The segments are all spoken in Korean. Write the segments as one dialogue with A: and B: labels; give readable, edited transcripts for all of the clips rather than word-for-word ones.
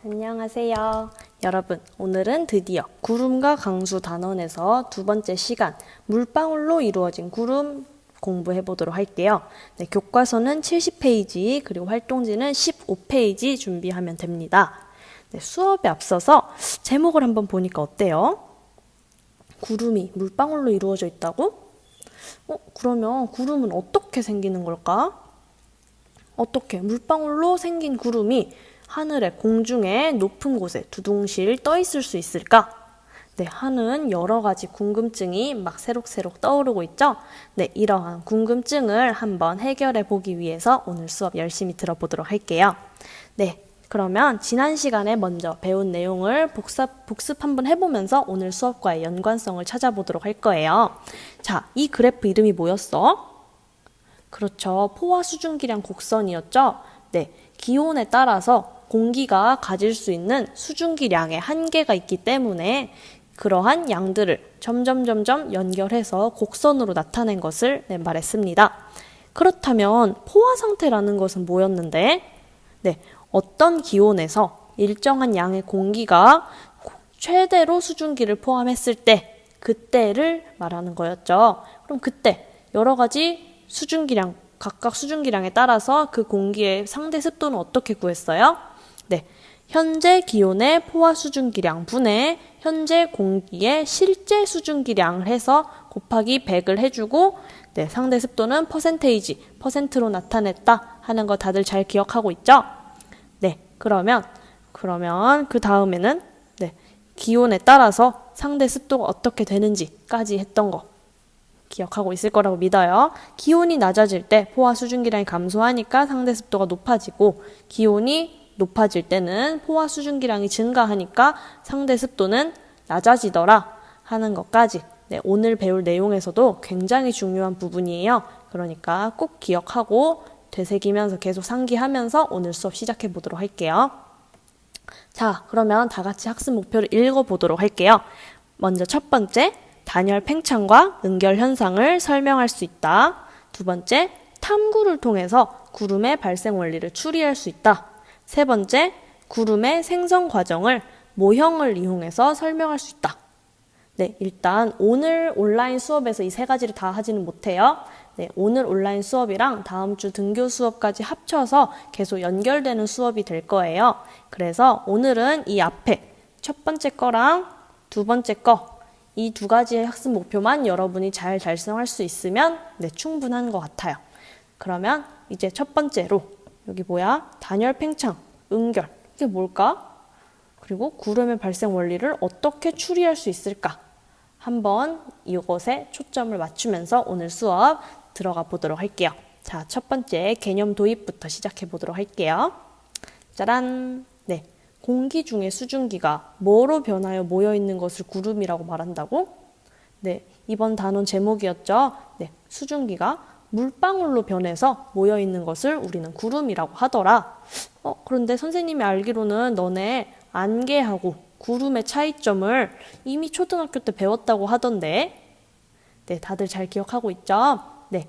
A: 안녕하세요. 여러분, 오늘은 드디어 구름과 강수 단원에서 두 번째 시간 물방울로 이루어진 구름 공부해 보도록 할게요. 네, 교과서는 70페이지 그리고 활동지는 15페이지 준비하면 됩니다. 네, 수업에 앞서서 제목을 한번 보니까 어때요? 구름이 물방울로 이루어져 있다고? 그러면 구름은 어떻게 생기는 걸까? 어떻게 물방울로 생긴 구름이 하늘에 공중에 높은 곳에 두둥실 떠 있을 수 있을까? 네, 하는 여러 가지 궁금증이 막 새록새록 떠오르고 있죠? 네, 이러한 궁금증을 한번 해결해 보기 위해서 오늘 수업 열심히 들어보도록 할게요. 네, 그러면 지난 시간에 먼저 배운 내용을 복습 한번 해보면서 오늘 수업과의 연관성을 찾아보도록 할 거예요. 자, 이 그래프 이름이 뭐였어? 그렇죠. 포화 수증기량 곡선이었죠? 네, 기온에 따라서 공기가 가질 수 있는 수증기량의 한계가 있기 때문에 그러한 양들을 점점 연결해서 곡선으로 나타낸 것을 말했습니다. 그렇다면 포화 상태라는 것은 뭐였는데? 네, 어떤 기온에서 일정한 양의 공기가 최대로 수증기를 포함했을 때 그때를 말하는 거였죠. 그럼 그때 여러 가지 수증기량, 각각 수증기량에 따라서 그 공기의 상대 습도는 어떻게 구했어요? 네, 현재 기온의 포화 수증기량 분의 현재 공기의 실제 수증기량을 해서 곱하기 100을 해주고 네, 상대 습도는 퍼센트로 나타냈다 하는 거 다들 잘 기억하고 있죠? 네, 그러면 그 다음에는 네, 기온에 따라서 상대 습도가 어떻게 되는지까지 했던 거 기억하고 있을 거라고 믿어요. 기온이 낮아질 때 포화 수증기량이 감소하니까 상대 습도가 높아지고 기온이 높아질 때는 포화 수증기량이 증가하니까 상대 습도는 낮아지더라 하는 것까지 네, 오늘 배울 내용에서도 굉장히 중요한 부분이에요. 그러니까 꼭 기억하고 되새기면서 계속 상기하면서 오늘 수업 시작해 보도록 할게요. 자, 그러면 다 같이 학습 목표를 읽어보도록 할게요. 먼저 첫 번째, 단열 팽창과 응결 현상을 설명할 수 있다. 두 번째, 탐구를 통해서 구름의 발생 원리를 추리할 수 있다. 세 번째, 구름의 생성 과정을 모형을 이용해서 설명할 수 있다. 네, 일단 오늘 온라인 수업에서 이 세 가지를 다 하지는 못해요. 네, 오늘 온라인 수업이랑 다음 주 등교 수업까지 합쳐서 계속 연결되는 수업이 될 거예요. 그래서 오늘은 이 앞에 첫 번째 거랑 두 번째 거 이 두 가지의 학습 목표만 여러분이 잘 달성할 수 있으면 네, 충분한 것 같아요. 그러면 이제 첫 번째로 여기 뭐야? 단열 팽창, 응결 이게 뭘까? 그리고 구름의 발생 원리를 어떻게 추리할 수 있을까? 한번 이것에 초점을 맞추면서 오늘 수업 들어가 보도록 할게요. 자, 첫 번째 개념 도입부터 시작해 보도록 할게요. 짜란! 네. 공기 중에 수증기가 뭐로 변하여 모여있는 것을 구름이라고 말한다고? 네, 이번 단원 제목이었죠. 네, 수증기가 물방울로 변해서 모여있는 것을 우리는 구름이라고 하더라. 그런데 선생님이 알기로는 너네 안개하고 구름의 차이점을 이미 초등학교 때 배웠다고 하던데. 네, 다들 잘 기억하고 있죠? 네.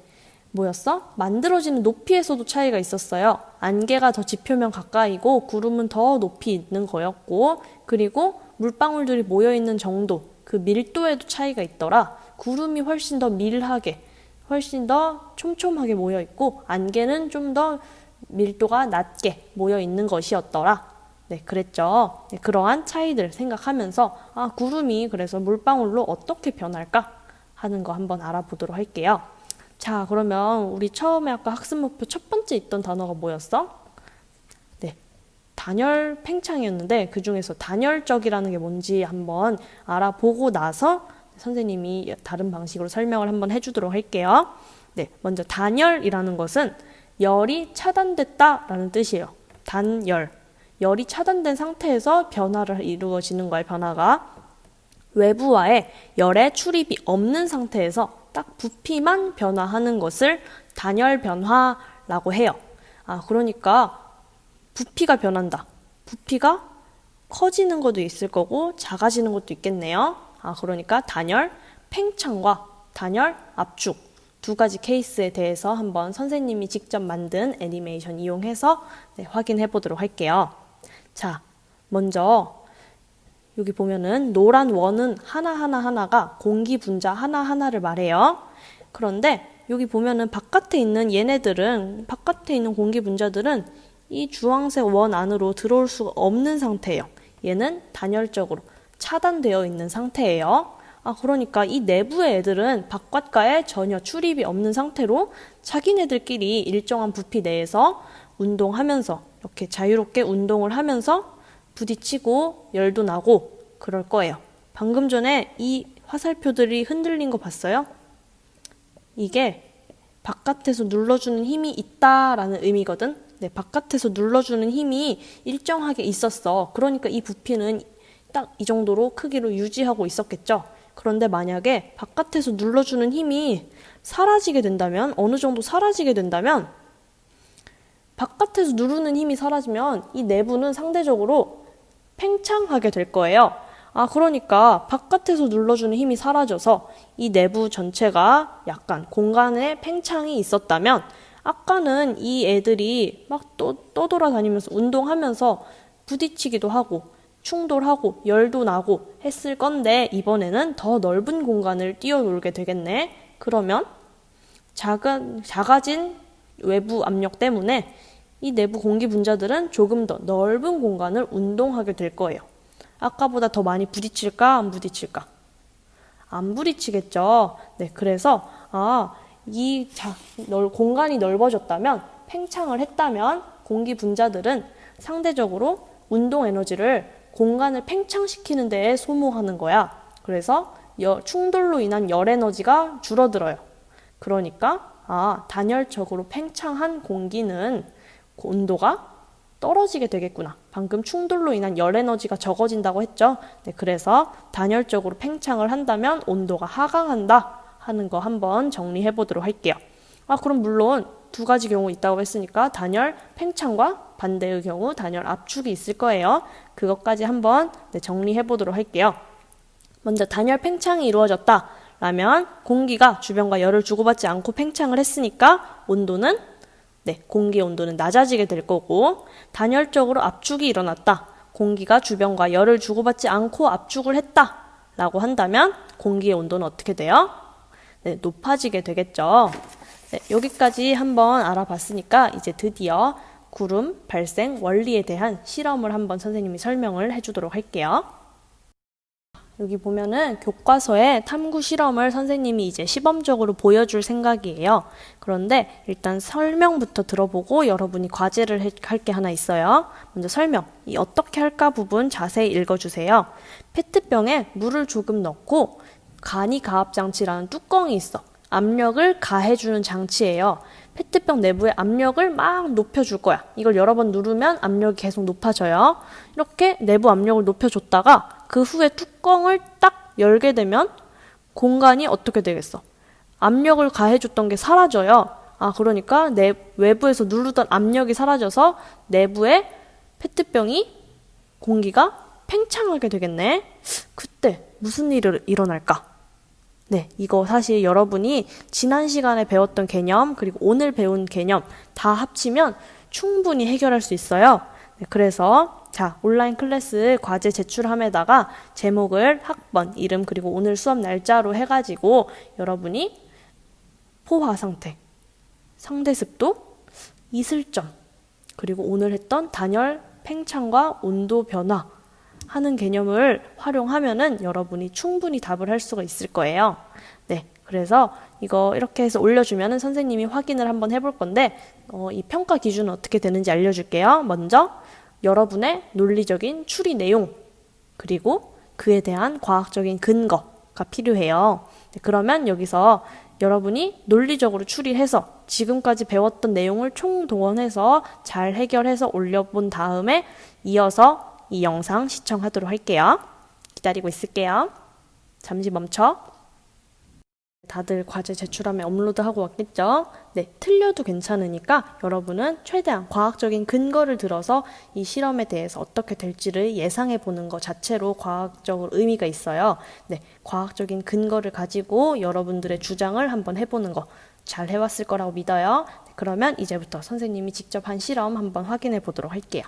A: 뭐였어? 만들어지는 높이에서도 차이가 있었어요. 안개가 더 지표면 가까이고 구름은 더 높이 있는 거였고 그리고 물방울들이 모여있는 정도, 그 밀도에도 차이가 있더라. 구름이 훨씬 더 밀하게, 훨씬 더 촘촘하게 모여있고 안개는 좀 더 밀도가 낮게 모여있는 것이었더라. 네, 그랬죠. 네, 그러한 차이들 생각하면서 구름이 그래서 물방울로 어떻게 변할까 하는 거 한번 알아보도록 할게요. 자, 그러면 우리 처음에 아까 학습 목표 첫 번째 있던 단어가 뭐였어? 네, 단열 팽창이었는데 그 중에서 단열적이라는 게 뭔지 한번 알아보고 나서 선생님이 다른 방식으로 설명을 한번 해주도록 할게요. 네, 먼저 단열이라는 것은 열이 차단됐다라는 뜻이에요. 단열, 열이 차단된 상태에서 변화를 이루어지는 거예요. 변화가 외부와의 열의 출입이 없는 상태에서 딱 부피만 변화하는 것을 단열 변화라고 해요. 그러니까 부피가 변한다. 부피가 커지는 것도 있을 거고 작아지는 것도 있겠네요. 그러니까 단열 팽창과 단열 압축 두 가지 케이스에 대해서 한번 선생님이 직접 만든 애니메이션 이용해서 확인해 보도록 할게요. 자, 먼저 여기 보면은 노란 원은 하나가 공기 분자 하나하나를 말해요. 그런데 여기 보면은 바깥에 있는 공기 분자들은 이 주황색 원 안으로 들어올 수가 없는 상태예요. 얘는 단열적으로 차단되어 있는 상태예요. 그러니까 이 내부의 애들은 바깥과의 전혀 출입이 없는 상태로 자기네들끼리 일정한 부피 내에서 운동하면서 이렇게 자유롭게 운동을 하면서 부딪히고 열도 나고 그럴 거예요. 방금 전에 이 화살표들이 흔들린 거 봤어요? 이게 바깥에서 눌러주는 힘이 있다라는 의미거든. 네, 바깥에서 눌러주는 힘이 일정하게 있었어. 그러니까 이 부피는 딱 이 정도로 크기로 유지하고 있었겠죠. 그런데 만약에 바깥에서 눌러주는 힘이 사라지게 된다면, 어느 정도 사라지게 된다면, 바깥에서 누르는 힘이 사라지면 이 내부는 상대적으로 팽창하게 될 거예요. 그러니까 바깥에서 눌러주는 힘이 사라져서 이 내부 전체가 약간 공간에 팽창이 있었다면, 아까는 이 애들이 막 떠돌아다니면서 운동하면서 부딪히기도 하고 충돌하고 열도 나고 했을 건데, 이번에는 더 넓은 공간을 뛰어놀게 되겠네. 그러면 작아진 외부 압력 때문에 이 내부 공기 분자들은 조금 더 넓은 공간을 운동하게 될 거예요. 아까보다 더 많이 부딪힐까 안 부딪힐까? 안 부딪히겠죠. 네, 그래서 공간이 넓어졌다면, 팽창을 했다면 공기 분자들은 상대적으로 운동 에너지를 공간을 팽창시키는 데에 소모하는 거야. 그래서 충돌로 인한 열 에너지가 줄어들어요. 그러니까 단열적으로 팽창한 공기는 온도가 떨어지게 되겠구나. 방금 충돌로 인한 열 에너지가 적어진다고 했죠. 네, 그래서 단열적으로 팽창을 한다면 온도가 하강한다 하는 거 한번 정리해 보도록 할게요. 그럼 물론 두 가지 경우 있다고 했으니까 단열 팽창과 반대의 경우 단열 압축이 있을 거예요. 그것까지 한번 정리해 보도록 할게요. 먼저 단열 팽창이 이루어졌다 라면 공기가 주변과 열을 주고받지 않고 팽창을 했으니까 온도는 공기 온도는 낮아지게 될 거고, 단열적으로 압축이 일어났다. 공기가 주변과 열을 주고받지 않고 압축을 했다 라고 한다면 공기의 온도는 어떻게 돼요? 높아지게 되겠죠. 여기까지 한번 알아봤으니까 이제 드디어 구름 발생 원리에 대한 실험을 한번 선생님이 설명을 해주도록 할게요. 여기 보면은 교과서에 탐구 실험을 선생님이 이제 시범적으로 보여줄 생각이에요. 그런데 일단 설명부터 들어보고 여러분이 과제를 할 게 하나 있어요. 먼저 설명, 이 어떻게 할까 부분 자세히 읽어주세요. 페트병에 물을 조금 넣고 간이 가압 장치라는 뚜껑이 있어. 압력을 가해주는 장치예요. 페트병 내부의 압력을 막 높여줄 거야. 이걸 여러 번 누르면 압력이 계속 높아져요. 이렇게 내부 압력을 높여줬다가 그 후에 뚜껑을 딱 열게 되면 공간이 어떻게 되겠어? 압력을 가해줬던 게 사라져요. 그러니까 외부에서 누르던 압력이 사라져서 내부의 페트병이 공기가 팽창하게 되겠네. 그때 무슨 일이 일어날까? 네, 이거 사실 여러분이 지난 시간에 배웠던 개념 그리고 오늘 배운 개념 다 합치면 충분히 해결할 수 있어요. 네, 그래서 온라인 클래스 과제 제출함에다가 제목을 학번, 이름 그리고 오늘 수업 날짜로 해가지고 여러분이 포화 상태, 상대 습도, 이슬점, 그리고 오늘 했던 단열, 팽창과 온도 변화 하는 개념을 활용하면은 여러분이 충분히 답을 할 수가 있을 거예요. 네, 그래서 이거 이렇게 해서 올려주면은 선생님이 확인을 한번 해볼 건데 이 평가 기준은 어떻게 되는지 알려줄게요. 먼저 여러분의 논리적인 추리 내용 그리고 그에 대한 과학적인 근거가 필요해요. 네, 그러면 여기서 여러분이 논리적으로 추리해서 지금까지 배웠던 내용을 총동원해서 잘 해결해서 올려본 다음에 이어서 이 영상 시청하도록 할게요. 기다리고 있을게요. 잠시 멈춰. 다들 과제 제출하면 업로드하고 왔겠죠? 네, 틀려도 괜찮으니까 여러분은 최대한 과학적인 근거를 들어서 이 실험에 대해서 어떻게 될지를 예상해 보는 것 자체로 과학적으로 의미가 있어요. 네, 과학적인 근거를 가지고 여러분들의 주장을 한번 해보는 거 잘 해왔을 거라고 믿어요. 네, 그러면 이제부터 선생님이 직접 한 실험 한번 확인해 보도록 할게요.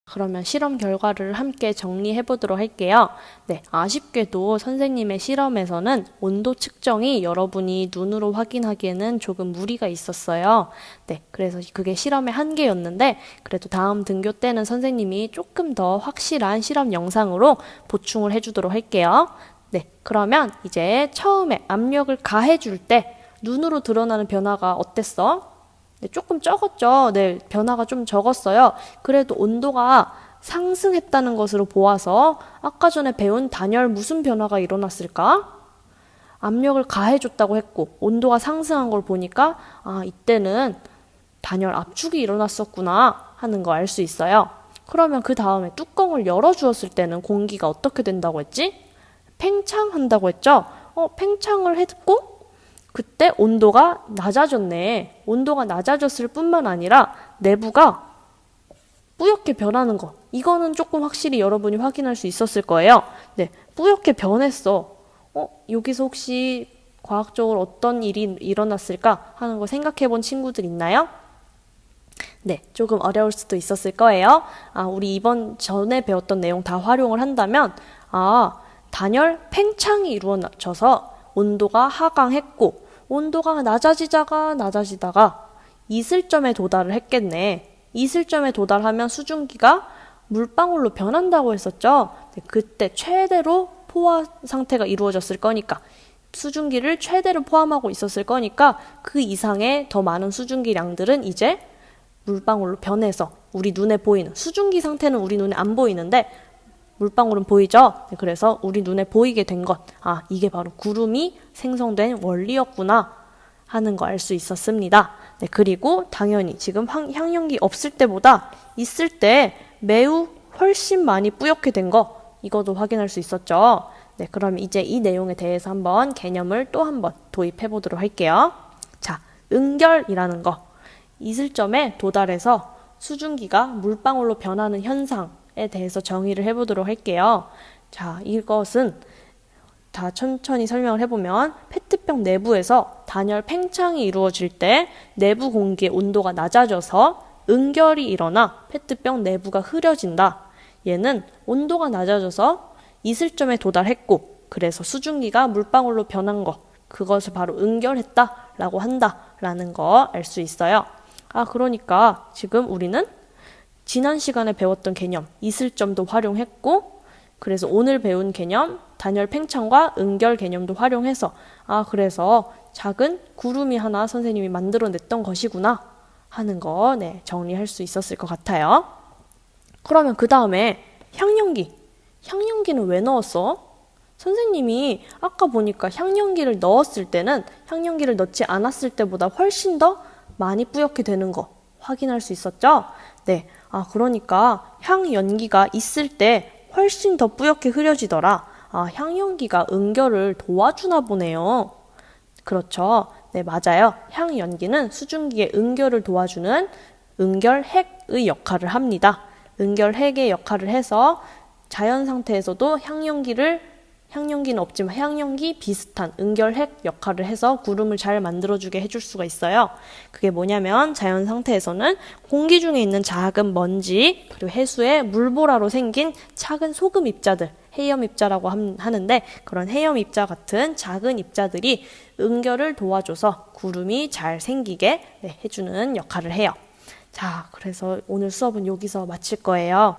A: 그러면 실험 결과를 함께 정리해 보도록 할게요. 네, 아쉽게도 선생님의 실험에서는 온도 측정이 여러분이 눈으로 확인하기에는 조금 무리가 있었어요. 네, 그래서 그게 실험의 한계였는데 그래도 다음 등교 때는 선생님이 조금 더 확실한 실험 영상으로 보충을 해주도록 할게요. 네, 그러면 이제 처음에 압력을 가해줄 때 눈으로 드러나는 변화가 어땠어? 네, 조금 적었죠. 네, 변화가 좀 적었어요. 그래도 온도가 상승했다는 것으로 보아서 아까 전에 배운 단열 무슨 변화가 일어났을까? 압력을 가해줬다고 했고 온도가 상승한 걸 보니까 아, 이때는 단열 압축이 일어났었구나 하는 거 알 수 있어요. 그러면 그 다음에 뚜껑을 열어주었을 때는 공기가 어떻게 된다고 했지? 팽창한다고 했죠? 팽창을 했고 그때 온도가 낮아졌네. 온도가 낮아졌을 뿐만 아니라 내부가 뿌옇게 변하는 거. 이거는 조금 확실히 여러분이 확인할 수 있었을 거예요. 네, 뿌옇게 변했어. 여기서 혹시 과학적으로 어떤 일이 일어났을까 하는 거 생각해 본 친구들 있나요? 네, 조금 어려울 수도 있었을 거예요. 우리 이번 전에 배웠던 내용 다 활용을 한다면, 단열 팽창이 이루어져서 온도가 하강했고, 온도가 낮아지다가 이슬점에 도달을 했겠네. 이슬점에 도달하면 수증기가 물방울로 변한다고 했었죠. 네, 그때 최대로 포화 상태가 이루어졌을 거니까 수증기를 최대로 포함하고 있었을 거니까 그 이상의 더 많은 수증기량들은 이제 물방울로 변해서 우리 눈에 보이는 수증기 상태는 우리 눈에 안 보이는데 물방울은 보이죠? 네, 그래서 우리 눈에 보이게 된 것, 이게 바로 구름이 생성된 원리였구나 하는 거 알 수 있었습니다. 네, 그리고 당연히 지금 향연기 없을 때보다 있을 때 매우 훨씬 많이 뿌옇게 된 거, 이것도 확인할 수 있었죠. 네, 그럼 이제 이 내용에 대해서 한번 개념을 또 한번 도입해 보도록 할게요. 자, 응결이라는 거, 이슬점에 도달해서 수증기가 물방울로 변하는 현상에 대해서 정의를 해보도록 할게요. 자, 이것은 다 천천히 설명을 해보면 페트병 내부에서 단열 팽창이 이루어질 때 내부 공기의 온도가 낮아져서 응결이 일어나 페트병 내부가 흐려진다. 얘는 온도가 낮아져서 이슬점에 도달했고 그래서 수증기가 물방울로 변한 거, 그것을 바로 응결했다라고 한다라는 거 알 수 있어요. 그러니까 지금 우리는 지난 시간에 배웠던 개념 이슬점도 활용했고 그래서 오늘 배운 개념 단열 팽창과 응결 개념도 활용해서 그래서 작은 구름이 하나 선생님이 만들어냈던 것이구나 하는 거 정리할 수 있었을 것 같아요. 그러면 그 다음에 향연기는 왜 넣었어? 선생님이 아까 보니까 향연기를 넣었을 때는 향연기를 넣지 않았을 때보다 훨씬 더 많이 뿌옇게 되는 거 확인할 수 있었죠? 네, 그러니까 향연기가 있을 때 훨씬 더 뿌옇게 흐려지더라. 향연기가 응결을 도와주나 보네요. 그렇죠. 네, 맞아요. 향연기는 수증기의 응결을 도와주는 응결핵의 역할을 합니다. 응결핵의 역할을 해서 자연 상태에서도 향연기는 없지만 향연기 비슷한 응결핵 역할을 해서 구름을 잘 만들어주게 해줄 수가 있어요. 그게 뭐냐면 자연 상태에서는 공기 중에 있는 작은 먼지 그리고 해수의 물보라로 생긴 작은 소금 입자들, 해염 입자라고 하는데 그런 해염 입자 같은 작은 입자들이 응결을 도와줘서 구름이 잘 생기게 해주는 역할을 해요. 자, 그래서 오늘 수업은 여기서 마칠 거예요.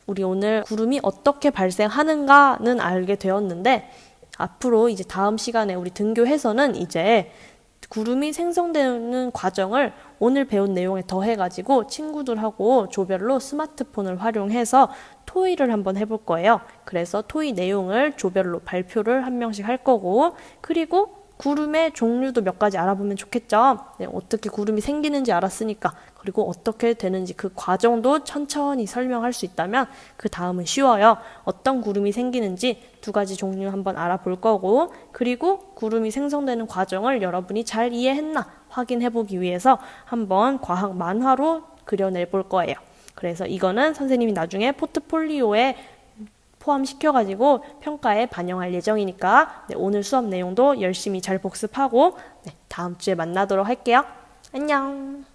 A: 우리 오늘 구름이 어떻게 발생하는가는 알게 되었는데 앞으로 이제 다음 시간에 우리 등교해서는 이제 구름이 생성되는 과정을 오늘 배운 내용에 더해가지고 친구들하고 조별로 스마트폰을 활용해서 토의를 한번 해볼 거예요. 그래서 토의 내용을 조별로 발표를 한 명씩 할 거고 그리고 구름의 종류도 몇 가지 알아보면 좋겠죠. 어떻게 구름이 생기는지 알았으니까 그리고 어떻게 되는지 그 과정도 천천히 설명할 수 있다면 그 다음은 쉬워요. 어떤 구름이 생기는지 2가지 종류 한번 알아볼 거고 그리고 구름이 생성되는 과정을 여러분이 잘 이해했나 확인해 보기 위해서 한번 과학 만화로 그려내 볼 거예요. 그래서 이거는 선생님이 나중에 포트폴리오에 포함시켜가지고 평가에 반영할 예정이니까 오늘 수업 내용도 열심히 잘 복습하고 다음 주에 만나도록 할게요. 안녕.